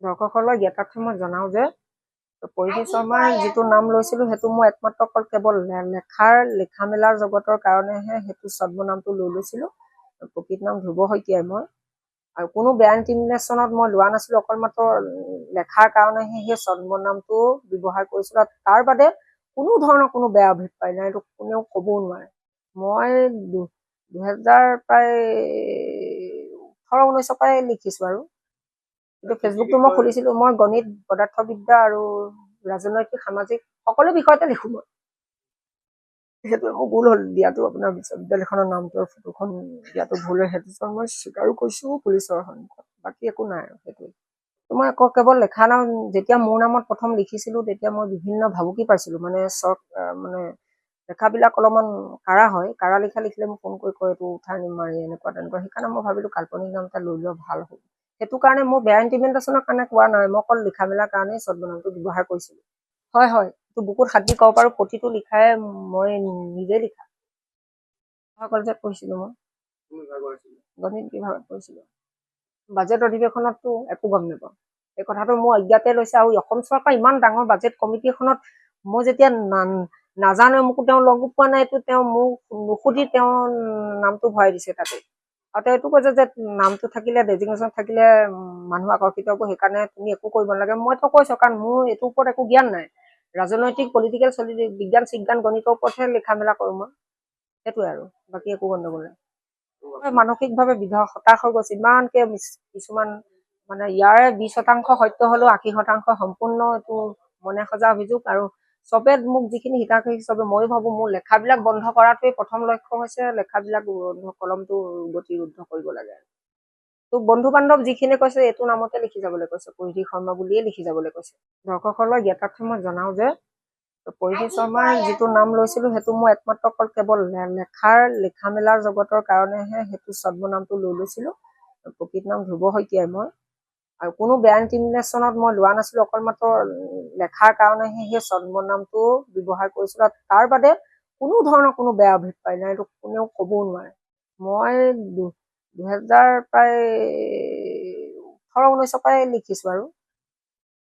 দৰ্শকসকলৰ জ্ঞাতাৰ্থে মই জনাওঁ যে পৰিধি শৰ্মাৰ যিটো নাম লৈছিলোঁ সেইটো মই একমাত্ৰ অকল কেৱল লিখা মেলাৰ জগতৰ কাৰণেহে সেইটো ছদ্মনামটো লৈছিলোঁ। প্ৰকৃত নাম ধ্ৰুৱ শইকীয়াই মই, আৰু কোনো বেয়া ইণ্টিমিনেশ্যনত মই লোৱা নাছিলোঁ, অকল মাত্ৰ লেখাৰ কাৰণেহে সেই ছদ্মনামটো ব্যৱহাৰ কৰিছিলোঁ। আৰু তাৰ বাদে কোনো ধৰণৰ কোনো বেয়া অভিপ্ৰায় নাই, এইটো কোনেও ক'বও নোৱাৰে। মই 2000 প্ৰায় 18-19 পৰাই লিখিছোঁ আৰু কিন্তু ফেচবুকটো মই খুলিছিলোঁ। মই গণিত, পদাৰ্থবিদ্যা আৰু ৰাজনৈতিক সামাজিক সকলো বিষয়তে লিখোঁ মই। সেইটোৱে মোৰ ভুল হ'ল দিয়াটো, আপোনাৰ বিশ্ববিদ্যালয়খনৰ নামটোৰ ফটোখন দিয়াটো ভুল হয়, সেইটো মই স্বীকাৰো কৰিছোঁ পুলিচৰ সন্মুখত, বাকী একো নাই আৰু সেইটোৱে। মই আকৌ কেৱল লেখা নাম যেতিয়া মোৰ নামত প্ৰথম লিখিছিলোঁ তেতিয়া মই বিভিন্ন ভাবুকি পাইছিলোঁ, মানে লেখাবিলাক অলপমান কাঢ়া হয়, কাঢ়া লিখা লিখিলে মোক ফোন কৰি কয় এইটো উঠাই মাৰি এনেকুৱা তেনেকুৱা, সেইকাৰণে মই ভাবিলোঁ কাল্পনিক নাম এটা লৈ লোৱা ভাল হ'ব। সেইটো কাৰণে মোৰ বেয়া ইণ্টিমিনেশ্যনৰ কাৰণে কোৱা নাই, মই অকল লিখা মেলাৰ কাৰণেই ছদ্মনামটো ব্যৱহাৰ কৰিছিলোঁ। হয় হয়, এইটো বুকুত হাত দি ক'ব পাৰোঁ, প্ৰতিটো লিখাই মই নিজে লিখা। কলেজত পঢ়িছিলোঁ মই, গণিত বিভাগত পঢ়িছিলোঁ। বাজেট অধিৱেশনততো একো গম নাপাওঁ, এই কথাটো মোৰ অজ্ঞাতে লৈছে। আৰু অসম চৰকাৰ ইমান ডাঙৰ বাজেট কমিটি এখনত মই যেতিয়া নাজানো, মোকো তেওঁ লগো পোৱা নাই, এইটো তেওঁ মোক নুসুধি তেওঁ নামটো ভৰাই দিছে তাতে। আৰু তেওঁ এইটো কৈছে যে নামটো থাকিলে, ডেজিগনেশ্যন থাকিলে মানুহ আকৰ্ষিত হ'ব, সেইকাৰণে তুমি একো কৰিব নালাগে। মইতো কৈছোঁ কাৰণ মোৰ এইটোৰ ওপৰত একো জ্ঞান নাই, ৰাজনৈতিক পলিটিকেল বিজ্ঞান চিজ্ঞান গণিতৰ ওপৰতহে লিখা মেলা কৰোঁ মই, সেইটোৱে আৰু বাকী একো গণ্ডগোল নাই। মানসিকভাৱে হতাশ হৈ গৈছে, ইমানকে কিছুমান মানে ইয়াৰে 20% সত্য হ'লেও 80% সম্পূৰ্ণ এইটো মনে সজা অভিযোগ। আৰু চবে মোক যিখিনি হিতাকাংক্ষী চবে, ময়ো ভাবোঁ মোৰ লেখাবিলাক বন্ধ কৰাটোৱেই প্ৰথম লক্ষ্য হৈছে, লেখাবিলাক কলমটো গতি ৰুদ্ধ কৰিব লাগে। তোক বন্ধু বান্ধৱ যিখিনি কৈছে এইটো নামতে লিখি যাবলৈ কৈছে, পৰিধি শৰ্মা বুলিয়ে লিখি যাবলৈ কৈছে। দৰ্শকসকলৰ জ্ঞাতাৰ্থে মই জনাওঁ যে পৰিধি শৰ্মাৰ যিটো নাম লৈছিলোঁ সেইটো মই একমাত্ৰ অকল কেৱল লিখা মেলাৰ জগতৰ কাৰণেহে সেইটো ছদ্মনামটো লৈছিলোঁ। প্ৰকৃত নাম ধ্ৰুৱ শইকীয়াই মই, আৰু কোনো বেয়া ইণ্টিমিনেশ্যনত মই লোৱা নাছিলোঁ, অকল মাত্ৰ লেখাৰ কাৰণেহে সেই ছদ্মনামটো ব্যৱহাৰ কৰিছিলোঁ। আৰু তাৰ বাদে কোনো ধৰণৰ কোনো বেয়া অভিপ্ৰায় নাই, এইটো কোনেও ক'বও নোৱাৰে। মই 2000 প্ৰায় 18-19 পৰাই লিখিছোঁ আৰু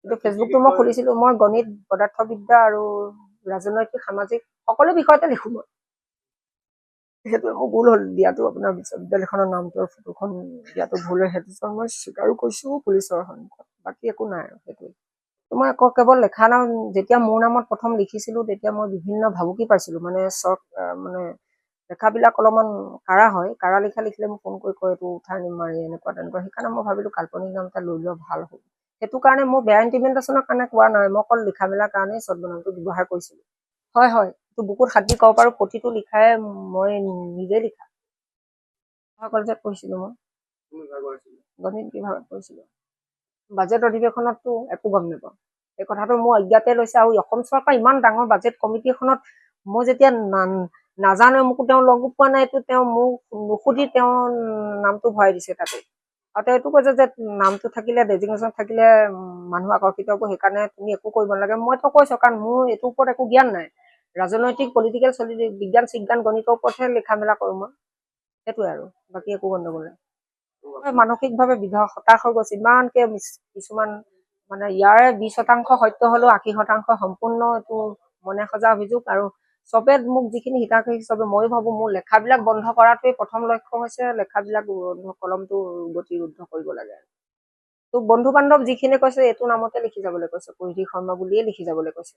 কিন্তু ফেচবুকটো মই খুলিছিলোঁ। মই গণিত, পদাৰ্থবিদ্যা আৰু ৰাজনৈতিক সামাজিক সকলো বিষয়তে লিখোঁ মই। সেইটোৱে মোৰ ভুল হ'ল দিয়াটো, আপোনাৰ বিশ্ববিদ্যালয়খনৰ নামটোৰ ফটোখন দিয়াটো ভুল হয়, সেইটো মই স্বীকাৰো কৰিছোঁ পুলিচৰ সন্মুখত, বাকী একো নাই আৰু সেইটোৱে। মই আকৌ কেৱল লেখা নাম যেতিয়া মোৰ নামত প্ৰথম লিখিছিলোঁ তেতিয়া মই বিভিন্ন ভাবুকি পাইছিলোঁ, মানে লেখাবিলাক অলপমান কাঢ়া হয়, কাঢ়া লিখা লিখিলে মোক ফোন কৰি কয় এইটো উঠাই মাৰি এনেকুৱা তেনেকুৱা, সেইকাৰণে মই ভাবিলোঁ কাল্পনিক নাম এটা লৈ লোৱা ভাল হ'ব। সেইটো কাৰণে মোৰ বেয়া ইণ্টিমিনেশ্যনৰ কাৰণে কোৱা নাই, মই অকল লিখা মেলাৰ কাৰণেই ছদ্মনামটো ব্যৱহাৰ কৰিছিলোঁ। হয় হয়, এইটো বুকুত হাত দি ক'ব পাৰোঁ, প্ৰতিটো লিখাই মই নিজে লিখা। কলেজত পঢ়িছিলোঁ মই, গণিত বিভাগত পঢ়িছিলোঁ। বাজেট অধিৱেশনততো একো গম নাপাওঁ, এই কথাটো মোৰ অজ্ঞাতে লৈছে। আৰু অসম চৰকাৰ ইমান ডাঙৰ বাজেট কমিটি এখনত মই যেতিয়া নাজানো, মোকো তেওঁ লগো পোৱা নাই, এইটো তেওঁ মোক নুসুধি তেওঁ নামটো ভৰাই দিছে তাতে। আৰু তেওঁ এইটো কৈছে যে নামটো থাকিলে, ডেজিগনেশ্যন থাকিলে মানুহ আকৰ্ষিত হ'ব, সেইকাৰণে তুমি একো কৰিব নালাগে। মইতো কৈছোঁ কাৰণ মোৰ এইটোৰ ওপৰত একো জ্ঞান নাই, ৰাজনৈতিক পলিটিকেল বিজ্ঞান চিজ্ঞান গণিতৰ ওপৰতহে লিখা মেলা কৰোঁ মই, সেইটোৱে আৰু বাকী একো গণ্ডগোল নাই। মানসিকভাৱে হতাশ হৈ গৈছে, ইমানকে কিছুমান মানে ইয়াৰে 20% সত্য হ'লেও 80% সম্পূৰ্ণ এইটো মনে সজা অভিযোগ। আৰু চবে মোক যিখিনি হিতাকাংক্ষী চবে, ময়ো ভাবোঁ মোৰ লেখাবিলাক বন্ধ কৰাটোৱেই প্ৰথম লক্ষ্য হৈছে, লেখাবিলাক কলমটো গতি ৰুদ্ধ কৰিব লাগে। তোক বন্ধু বান্ধৱ যিখিনি কৈছে এইটো নামতে লিখি যাবলৈ কৈছে, পৰিধি শৰ্মা বুলিয়ে লিখি যাবলৈ কৈছে।